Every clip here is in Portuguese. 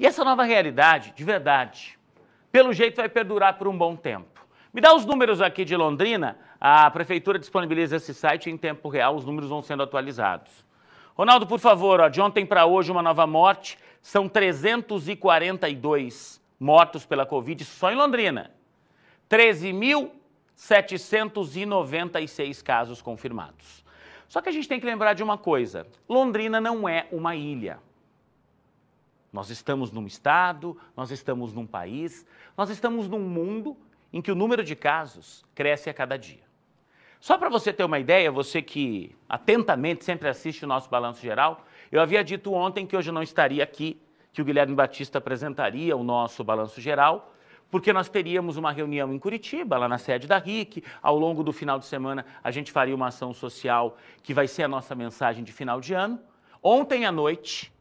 E essa nova realidade, de verdade, pelo jeito vai perdurar por um bom tempo. Me dá os números aqui de Londrina, a prefeitura disponibiliza esse site em tempo real, os números vão sendo atualizados. Ronaldo, por favor, ó, de ontem para hoje uma nova morte, são 342 mortos pela Covid só em Londrina. 13.796 casos confirmados. Só que a gente tem que lembrar de uma coisa, Londrina não é uma ilha. Nós estamos num estado, nós estamos num país, nós estamos num mundo em que o número de casos cresce a cada dia. Só para você ter uma ideia, você que atentamente sempre assiste o nosso Balanço Geral, eu havia dito ontem que hoje eu não estaria aqui, que o Guilherme Batista apresentaria o nosso Balanço Geral, porque nós teríamos uma reunião em Curitiba, lá na sede da RIC, ao longo do final de semana a gente faria uma ação social que vai ser a nossa mensagem de final de ano. Ontem à noite,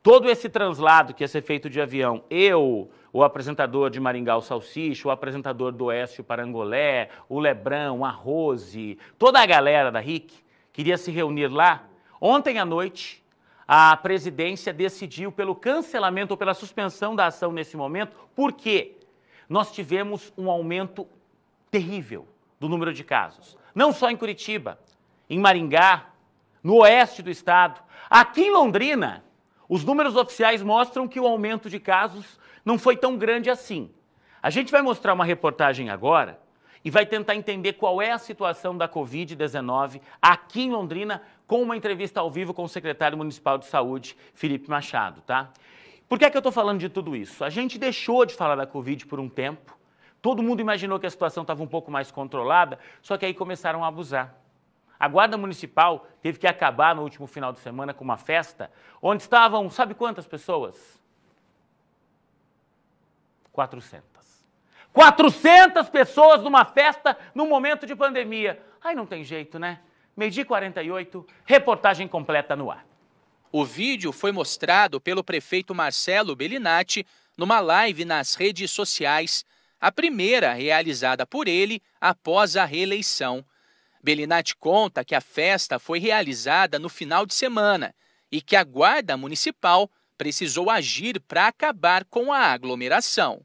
todo esse translado que ia ser feito de avião, eu, o apresentador de Maringá, o Salsicha, o apresentador do Oeste, o Parangolé, o Lebrão, a Rose, toda a galera da RIC queria se reunir lá. Ontem à noite, a presidência decidiu pelo cancelamento ou pela suspensão da ação nesse momento, porque nós tivemos um aumento terrível do número de casos. Não só em Curitiba, em Maringá, no oeste do estado. Aqui em Londrina, os números oficiais mostram que o aumento de casos não foi tão grande assim. A gente vai mostrar uma reportagem agora e vai tentar entender qual é a situação da Covid-19 aqui em Londrina, com uma entrevista ao vivo com o secretário municipal de saúde, Felipe Machado, tá? Por que é que eu estou falando de tudo isso? A gente deixou de falar da Covid por um tempo, todo mundo imaginou que a situação estava um pouco mais controlada, só que aí começaram a abusar. A Guarda Municipal teve que acabar no último final de semana com uma festa, onde estavam, sabe quantas pessoas? 400. 400 pessoas numa festa num momento de pandemia. Ai, não tem jeito, né? 12h48, reportagem completa no ar. O vídeo foi mostrado pelo prefeito Marcelo Bellinati numa live nas redes sociais, a primeira realizada por ele após a reeleição. Bellinati conta que a festa foi realizada no final de semana e que a Guarda Municipal precisou agir para acabar com a aglomeração.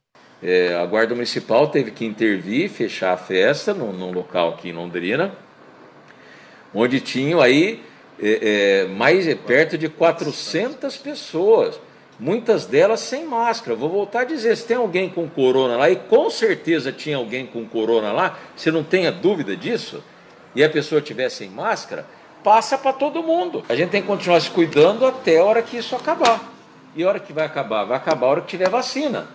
A Guarda Municipal teve que intervir, fechar a festa num local aqui em Londrina, onde tinham aí perto de 400 pessoas, muitas delas sem máscara. Vou voltar a dizer, se tem alguém com corona lá, e com certeza tinha alguém com corona lá, você não tenha dúvida disso, e a pessoa estiver sem máscara, passa para todo mundo. A gente tem que continuar se cuidando até a hora que isso acabar. E a hora que vai acabar? Vai acabar a hora que tiver vacina,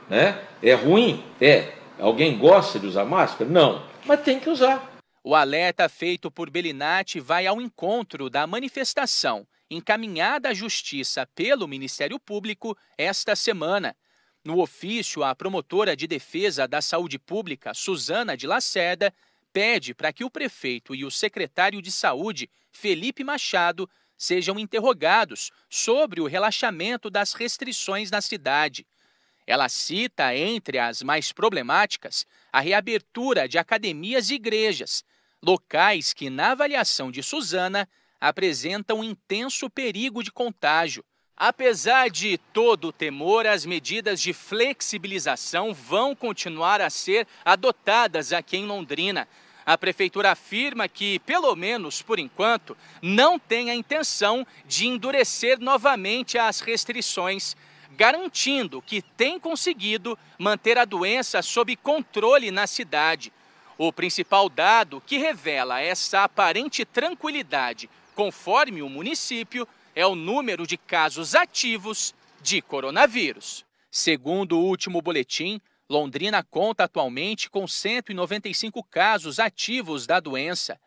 né? É ruim? É. Alguém gosta de usar máscara? Não, mas tem que usar. O alerta feito por Bellinati vai ao encontro da manifestação encaminhada à Justiça pelo Ministério Público esta semana. No ofício, a promotora de defesa da saúde pública, Suzana de Lacerda, pede para que o prefeito e o secretário de saúde, Felipe Machado, sejam interrogados sobre o relaxamento das restrições na cidade. Ela cita, entre as mais problemáticas, a reabertura de academias e igrejas, locais que, na avaliação de Suzana, apresentam intenso perigo de contágio. Apesar de todo o temor, as medidas de flexibilização vão continuar a ser adotadas aqui em Londrina. A prefeitura afirma que, pelo menos por enquanto, não tem a intenção de endurecer novamente as restrições, garantindo que tem conseguido manter a doença sob controle na cidade. O principal dado que revela essa aparente tranquilidade, conforme o município, é o número de casos ativos de coronavírus. Segundo o último boletim, Londrina conta atualmente com 195 casos ativos da doença.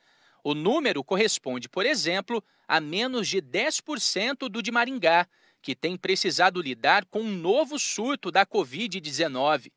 O número corresponde, por exemplo, a menos de 10% do de Maringá, que tem precisado lidar com um novo surto da Covid-19.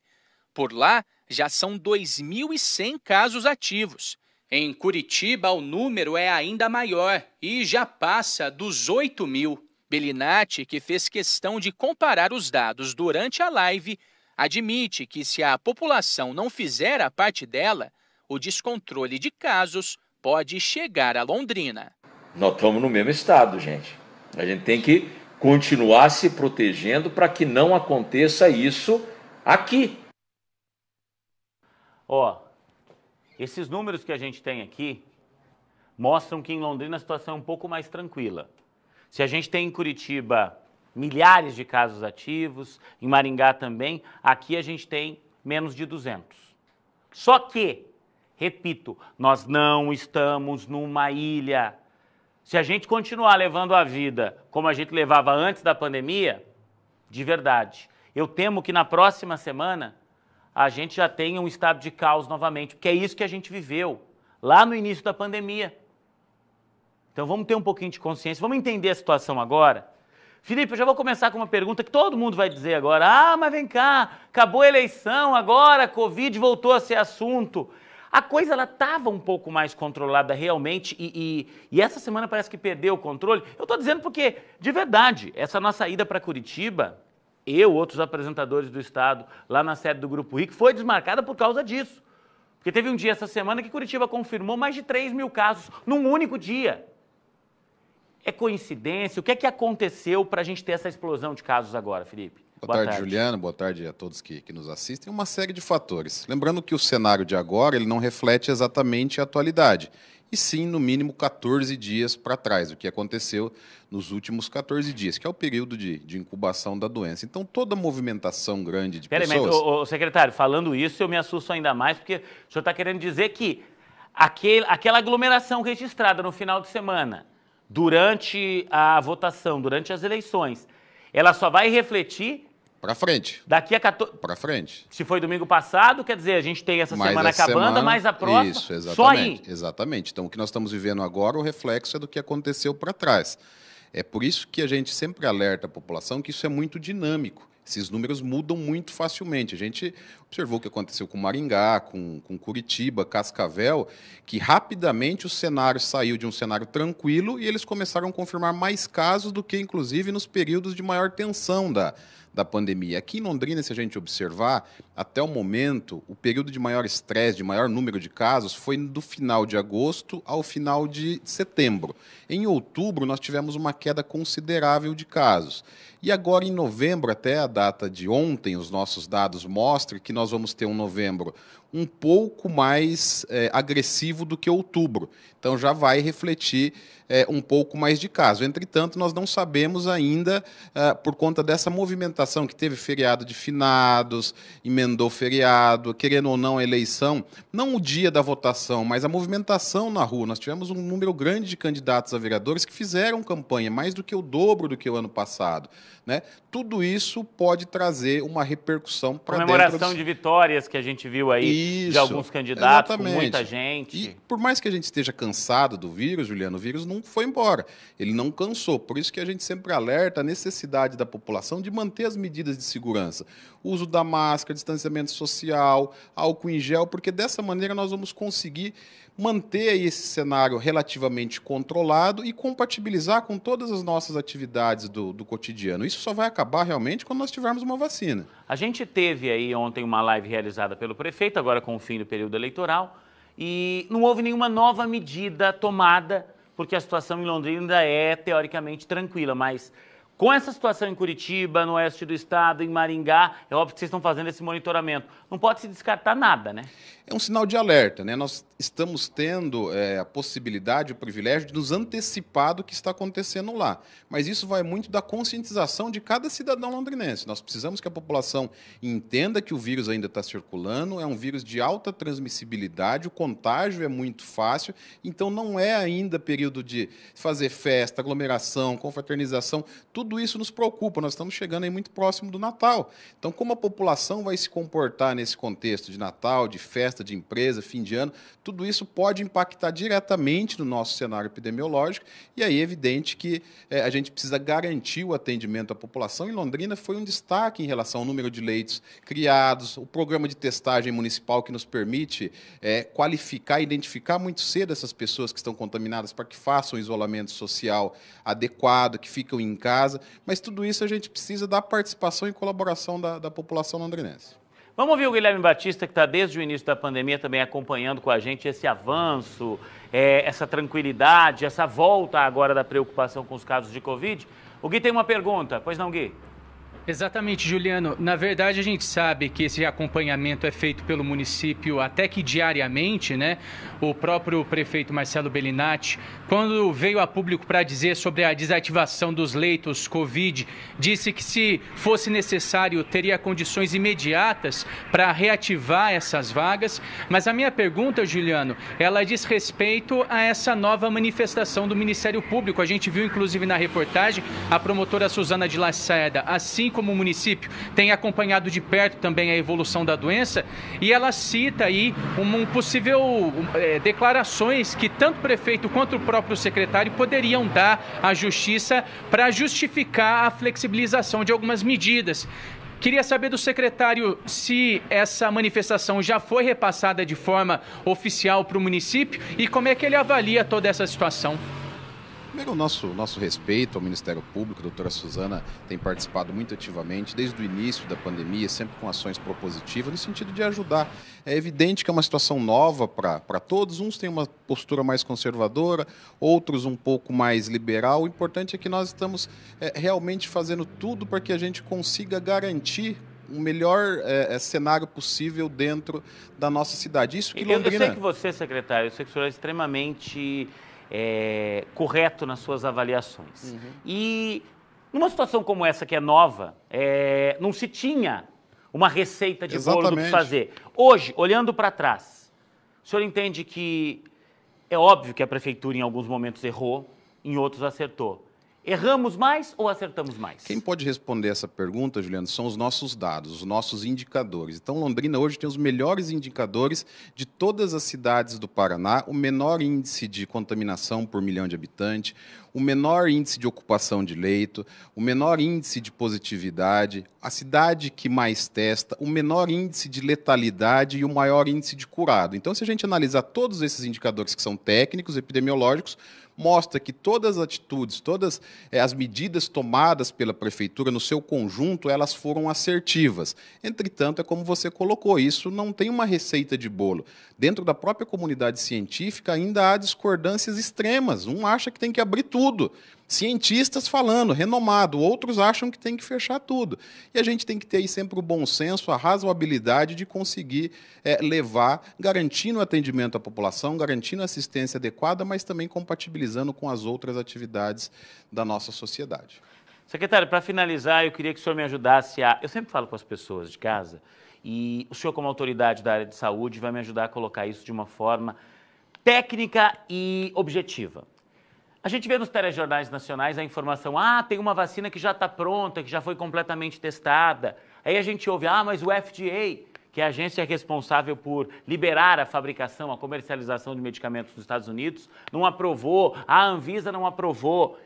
Por lá, já são 2.100 casos ativos. Em Curitiba, o número é ainda maior e já passa dos 8.000. Bellinati, que fez questão de comparar os dados durante a live, admite que se a população não fizer a parte dela, o descontrole de casos pode chegar a Londrina. Nós estamos no mesmo estado, gente. A gente tem que continuar se protegendo para que não aconteça isso aqui. Ó, esses números que a gente tem aqui mostram que em Londrina a situação é um pouco mais tranquila. Se a gente tem em Curitiba milhares de casos ativos, em Maringá também, aqui a gente tem menos de 200. Só que, repito, nós não estamos numa ilha. Se a gente continuar levando a vida como a gente levava antes da pandemia, de verdade, eu temo que na próxima semana a gente já tenha um estado de caos novamente, porque é isso que a gente viveu lá no início da pandemia. Então vamos ter um pouquinho de consciência, vamos entender a situação agora. Felipe, eu já vou começar com uma pergunta que todo mundo vai dizer agora. Ah, mas vem cá, acabou a eleição, agora a Covid voltou a ser assunto. A coisa ela estava um pouco mais controlada realmente e essa semana parece que perdeu o controle. Eu estou dizendo porque, de verdade, essa nossa ida para Curitiba, eu, outros apresentadores do Estado, lá na sede do Grupo RIC, foi desmarcada por causa disso. Porque teve um dia essa semana que Curitiba confirmou mais de 3 mil casos num único dia. É coincidência? O que é que aconteceu para a gente ter essa explosão de casos agora, Felipe? Boa tarde, Juliano. Boa tarde a todos que nos assistem. Uma série de fatores. Lembrando que o cenário de agora ele não reflete exatamente a atualidade, e sim, no mínimo, 14 dias para trás, o que aconteceu nos últimos 14 dias, que é o período de incubação da doença. Então, toda movimentação grande de pessoas... Peraí, mas, ô, secretário, falando isso, eu me assusto ainda mais, porque o senhor está querendo dizer que aquela aglomeração registrada no final de semana, durante a votação, durante as eleições, ela só vai refletir para frente. Daqui a 14... Para frente. Se foi domingo passado, quer dizer, a gente tem essa semana acabando, mas a próxima... Isso, exatamente. Só aí. Exatamente. Então, o que nós estamos vivendo agora, o reflexo é do que aconteceu para trás. É por isso que a gente sempre alerta a população que isso é muito dinâmico. Esses números mudam muito facilmente. A gente observou o que aconteceu com Maringá, com Curitiba, Cascavel, que rapidamente o cenário saiu de um cenário tranquilo e eles começaram a confirmar mais casos do que, inclusive, nos períodos de maior tensão da pandemia. Aqui em Londrina, se a gente observar, até o momento, o período de maior estresse, de maior número de casos, foi do final de agosto ao final de setembro. Em outubro, nós tivemos uma queda considerável de casos. E agora, em novembro, até a data de ontem, os nossos dados mostram que nós vamos ter um novembro um pouco mais agressivo do que outubro. Então, já vai refletir um pouco mais de casos. Entretanto, nós não sabemos ainda, por conta dessa movimentação que teve feriado de finados, emendou feriado, querendo ou não a eleição, não o dia da votação, mas a movimentação na rua. Nós tivemos um número grande de candidatos a vereadores que fizeram campanha, mais do que o dobro do que o ano passado. Né? Tudo isso pode trazer uma repercussão para dentro... Comemoração de vitórias que a gente viu aí. Isso, de alguns candidatos, exatamente. Com muita gente. E por mais que a gente esteja cansado do vírus, Juliano, o vírus não foi embora. Ele não cansou. Por isso que a gente sempre alerta a necessidade da população de manter as medidas de segurança. O uso da máscara, distanciamento social, álcool em gel, porque dessa maneira nós vamos conseguir manter aí esse cenário relativamente controlado e compatibilizar com todas as nossas atividades do cotidiano. Isso só vai acabar realmente quando nós tivermos uma vacina. A gente teve aí ontem uma live realizada pelo prefeito, agora com o fim do período eleitoral, e não houve nenhuma nova medida tomada, porque a situação em Londrina ainda é teoricamente tranquila, mas com essa situação em Curitiba, no oeste do estado, em Maringá, é óbvio que vocês estão fazendo esse monitoramento. Não pode se descartar nada, né? É um sinal de alerta, né? Nós estamos tendo a possibilidade, o privilégio de nos antecipar do que está acontecendo lá. Mas isso vai muito da conscientização de cada cidadão londrinense. Nós precisamos que a população entenda que o vírus ainda está circulando, é um vírus de alta transmissibilidade, o contágio é muito fácil, então não é ainda período de fazer festa, aglomeração, confraternização, tudo isso nos preocupa. Nós estamos chegando aí muito próximo do Natal. Então, como a população vai se comportar nesse contexto de Natal, de festa, de empresa, fim de ano, tudo isso pode impactar diretamente no nosso cenário epidemiológico e aí é evidente que a gente precisa garantir o atendimento à população. Em Londrina foi um destaque em relação ao número de leitos criados, o programa de testagem municipal que nos permite qualificar e identificar muito cedo essas pessoas que estão contaminadas para que façam o isolamento social adequado, que ficam em casa, mas tudo isso a gente precisa da participação e colaboração da população londrinense. Vamos ouvir o Guilherme Batista, que está desde o início da pandemia também acompanhando com a gente esse avanço, essa tranquilidade, essa volta agora da preocupação com os casos de Covid. O Gui tem uma pergunta, pois não, Gui? Exatamente, Juliano. Na verdade, a gente sabe que esse acompanhamento é feito pelo município até que diariamente, né? O próprio prefeito Marcelo Bellinati, quando veio a público para dizer sobre a desativação dos leitos Covid, disse que se fosse necessário, teria condições imediatas para reativar essas vagas. Mas a minha pergunta, Juliano, ela diz respeito a essa nova manifestação do Ministério Público. A gente viu, inclusive, na reportagem, a promotora Suzana de Lacerda, assim como o município tem acompanhado de perto também a evolução da doença, e ela cita aí um possível declarações que tanto o prefeito quanto o próprio secretário poderiam dar à justiça para justificar a flexibilização de algumas medidas. Queria saber do secretário se essa manifestação já foi repassada de forma oficial para o município e como é que ele avalia toda essa situação. Primeiro, o nosso respeito ao Ministério Público. A doutora Suzana tem participado muito ativamente desde o início da pandemia, sempre com ações propositivas, no sentido de ajudar. É evidente que é uma situação nova para todos. Uns têm uma postura mais conservadora, outros um pouco mais liberal. O importante é que nós estamos realmente fazendo tudo para que a gente consiga garantir o melhor cenário possível dentro da nossa cidade. Isso que Londrina... Eu sei que você, secretário, o senhor é extremamente... correto nas suas avaliações. E numa situação como essa, que é nova, não se tinha uma receita de bolo do que fazer. Hoje, olhando para trás, o senhor entende que é óbvio que a prefeitura em alguns momentos errou, em outros acertou. Erramos mais ou acertamos mais? Quem pode responder essa pergunta, Juliano, são os nossos dados, os nossos indicadores. Então, Londrina hoje tem os melhores indicadores de todas as cidades do Paraná, o menor índice de contaminação por milhão de habitantes, o menor índice de ocupação de leito, o menor índice de positividade, a cidade que mais testa, o menor índice de letalidade e o maior índice de curado. Então, se a gente analisar todos esses indicadores que são técnicos, epidemiológicos, mostra que todas as atitudes, todas as medidas tomadas pela prefeitura no seu conjunto, elas foram assertivas. Entretanto, é como você colocou, isso não tem uma receita de bolo. Dentro da própria comunidade científica ainda há discordâncias extremas. Um acha que tem que abrir tudo. Cientistas falando, renomado, outros acham que tem que fechar tudo. E a gente tem que ter aí sempre o bom senso, a razoabilidade de conseguir levar, garantindo o atendimento à população, garantindo a assistência adequada, mas também compatibilizando com as outras atividades da nossa sociedade. Secretário, para finalizar, eu queria que o senhor me ajudasse a... Eu sempre falo com as pessoas de casa, e o senhor, como autoridade da área de saúde, vai me ajudar a colocar isso de uma forma técnica e objetiva. A gente vê nos telejornais nacionais a informação, tem uma vacina que já está pronta, que já foi completamente testada. Aí a gente ouve, mas o FDA, que é a agência responsável por liberar a fabricação, a comercialização de medicamentos nos Estados Unidos, não aprovou, a Anvisa não aprovou.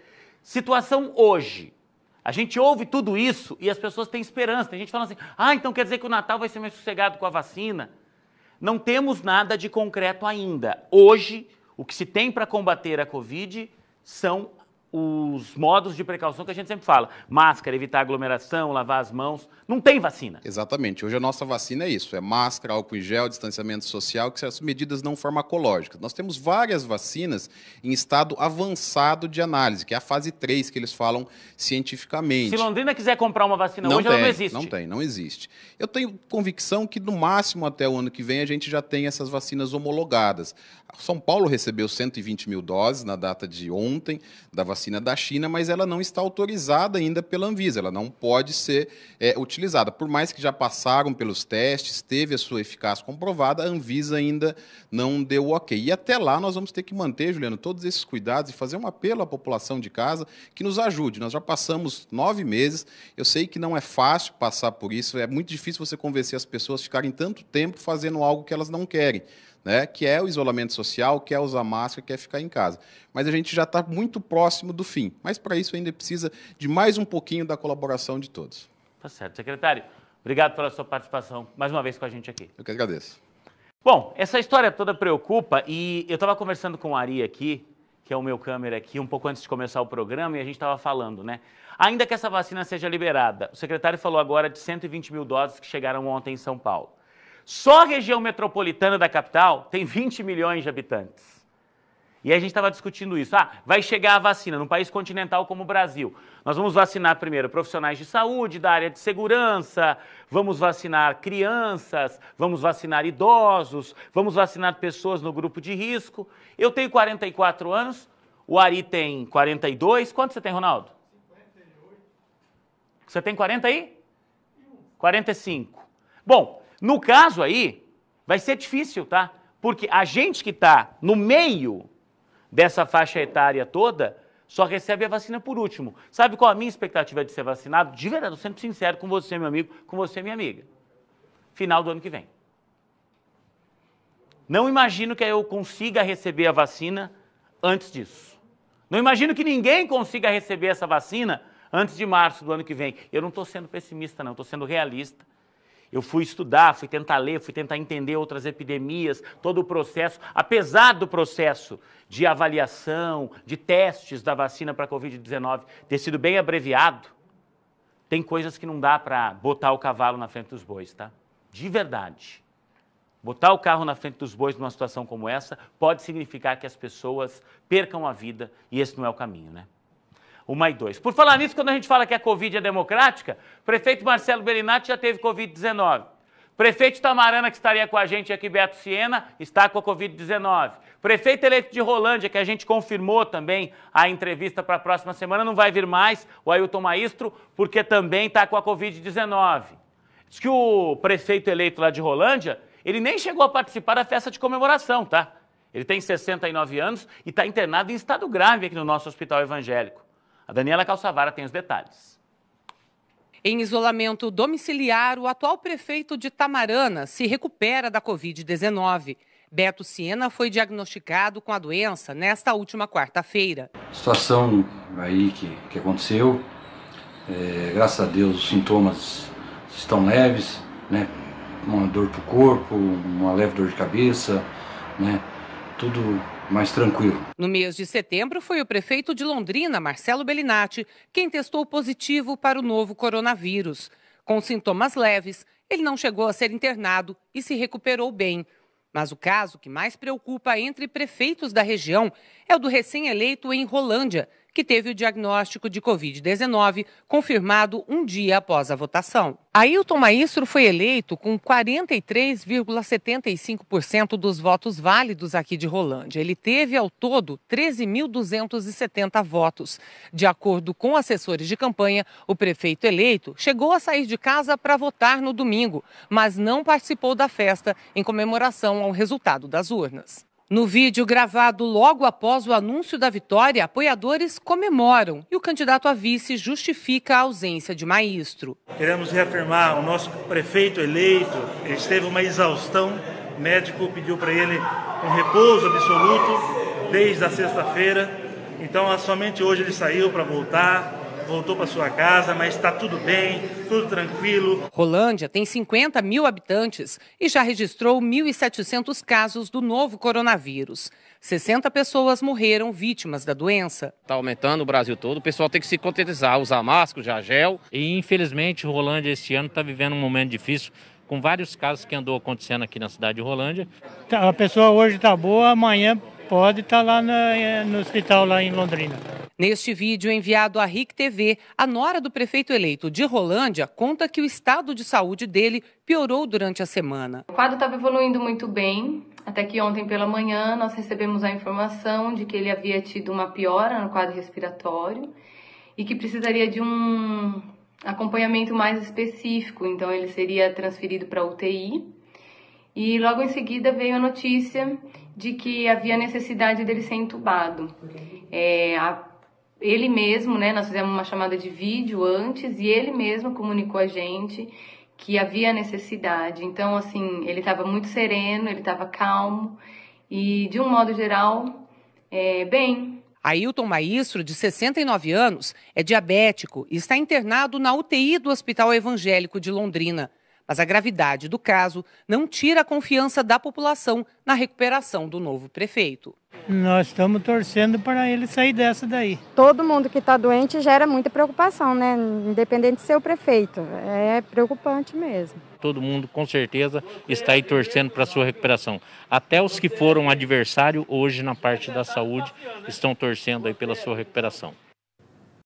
Situação hoje. A gente ouve tudo isso e as pessoas têm esperança. Tem gente falando assim, então quer dizer que o Natal vai ser mais sossegado com a vacina? Não temos nada de concreto ainda. Hoje, o que se tem para combater a Covid são os modos de precaução que a gente sempre fala. Máscara, evitar aglomeração, lavar as mãos. Não tem vacina. Exatamente. Hoje a nossa vacina é isso. É máscara, álcool em gel, distanciamento social, que são as medidas não farmacológicas. Nós temos várias vacinas em estado avançado de análise, que é a fase 3, que eles falam cientificamente. Se Londrina quiser comprar uma vacina hoje, ela não existe. Não existe. Eu tenho convicção que, no máximo, até o ano que vem, a gente já tem essas vacinas homologadas. São Paulo recebeu 120 mil doses na data de ontem da vacina da China, mas ela não está autorizada ainda pela Anvisa, ela não pode ser utilizada. Por mais que já passaram pelos testes, teve a sua eficácia comprovada, a Anvisa ainda não deu o ok. E até lá nós vamos ter que manter, Juliano, todos esses cuidados e fazer um apelo à população de casa que nos ajude. Nós já passamos 9 meses, eu sei que não é fácil passar por isso, é muito difícil você convencer as pessoas a ficarem tanto tempo fazendo algo que elas não querem. Que é o isolamento social, que é usar máscara, que é ficar em casa. Mas a gente já está muito próximo do fim. Mas para isso ainda precisa de mais um pouquinho da colaboração de todos. Tá certo. Secretário, obrigado pela sua participação mais uma vez com a gente aqui. Eu que agradeço. Bom, essa história toda preocupa e eu estava conversando com o Ari aqui, que é o meu câmera aqui, um pouco antes de começar o programa, e a gente estava falando, né? Ainda que essa vacina seja liberada, o secretário falou agora de 120 mil doses que chegaram ontem em São Paulo. Só a região metropolitana da capital tem 20 milhões de habitantes. E aí a gente estava discutindo isso. Vai chegar a vacina num país continental como o Brasil. Nós vamos vacinar primeiro profissionais de saúde, da área de segurança, vamos vacinar crianças, vamos vacinar idosos, vamos vacinar pessoas no grupo de risco. Eu tenho 44 anos, o Ari tem 42. Quanto você tem, Ronaldo? 58. Você tem 40 aí? 45. Bom, no caso aí, vai ser difícil, tá? Porque a gente que está no meio dessa faixa etária toda só recebe a vacina por último. Sabe qual a minha expectativa de ser vacinado? De verdade, eu sendo sincero com você, meu amigo, com você, minha amiga. Final do ano que vem. Não imagino que eu consiga receber a vacina antes disso. Não imagino que ninguém consiga receber essa vacina antes de março do ano que vem. Eu não estou sendo pessimista, não, estou sendo realista. Eu fui estudar, fui tentar ler, fui tentar entender outras epidemias, todo o processo. Apesar do processo de avaliação, de testes da vacina para a Covid-19 ter sido bem abreviado, tem coisas que não dá para botar o cavalo na frente dos bois, tá? De verdade. Botar o carro na frente dos bois numa situação como essa pode significar que as pessoas percam a vida e esse não é o caminho, né? 1 e 2. Por falar nisso, quando a gente fala que a Covid é democrática, o prefeito Marcelo Bellinati já teve Covid-19. Prefeito Tamarana, que estaria com a gente aqui, Beto Siena, está com a Covid-19. Prefeito eleito de Rolândia, que a gente confirmou também a entrevista para a próxima semana, não vai vir mais, o Ailton Maistro, porque também está com a Covid-19. Diz que o prefeito eleito lá de Rolândia, ele nem chegou a participar da festa de comemoração, tá? Ele tem 69 anos e está internado em estado grave aqui no nosso hospital evangélico. A Daniela Calçavara tem os detalhes. Em isolamento domiciliar, o atual prefeito de Tamarana se recupera da Covid-19. Beto Siena foi diagnosticado com a doença nesta última quarta-feira. Situação aí que aconteceu, graças a Deus os sintomas estão leves, né? Uma dor pro corpo, uma leve dor de cabeça, né? Tudo mais tranquilo. No mês de setembro, foi o prefeito de Londrina, Marcelo Bellinati, quem testou positivo para o novo coronavírus. Com sintomas leves, ele não chegou a ser internado e se recuperou bem. Mas o caso que mais preocupa entre prefeitos da região é o do recém-eleito em Rolândia, que teve o diagnóstico de Covid-19 confirmado um dia após a votação. Ailton Maistro foi eleito com 43,75% dos votos válidos aqui de Rolândia. Ele teve, ao todo, 13.270 votos. De acordo com assessores de campanha, o prefeito eleito chegou a sair de casa para votar no domingo, mas não participou da festa em comemoração ao resultado das urnas. No vídeo gravado logo após o anúncio da vitória, apoiadores comemoram e o candidato a vice justifica a ausência de Maistro. Queremos reafirmar o nosso prefeito eleito, ele teve uma exaustão, o médico pediu para ele um repouso absoluto desde a sexta-feira, então somente hoje ele saiu para voltou para sua casa, mas está tudo bem, tudo tranquilo. Rolândia tem 50 mil habitantes e já registrou 1.700 casos do novo coronavírus. 60 pessoas morreram vítimas da doença. Está aumentando o Brasil todo, o pessoal tem que se conscientizar, usar máscara, usar gel. E infelizmente Rolândia este ano está vivendo um momento difícil, com vários casos que andou acontecendo aqui na cidade de Rolândia. A pessoa hoje está boa, amanhã pode estar lá no hospital lá em Londrina. Neste vídeo enviado à RIC TV, a nora do prefeito eleito de Rolândia conta que o estado de saúde dele piorou durante a semana. O quadro estava evoluindo muito bem, até que ontem pela manhã nós recebemos a informação de que ele havia tido uma piora no quadro respiratório e que precisaria de um acompanhamento mais específico, então ele seria transferido para UTI. E logo em seguida veio a notícia de que havia necessidade dele ser entubado. Ele mesmo, né, nós fizemos uma chamada de vídeo antes e ele mesmo comunicou a gente que havia necessidade. Então, assim, ele estava muito sereno, ele estava calmo e, de um modo geral, bem. Ailton Maistro, de 69 anos, é diabético e está internado na UTI do Hospital Evangélico de Londrina. Mas a gravidade do caso não tira a confiança da população na recuperação do novo prefeito. Nós estamos torcendo para ele sair dessa daí. Todo mundo que está doente gera muita preocupação, né? Independente de ser o prefeito. É preocupante mesmo. Todo mundo, com certeza, está aí torcendo para a sua recuperação. Até os que foram adversário hoje na parte da saúde estão torcendo aí pela sua recuperação.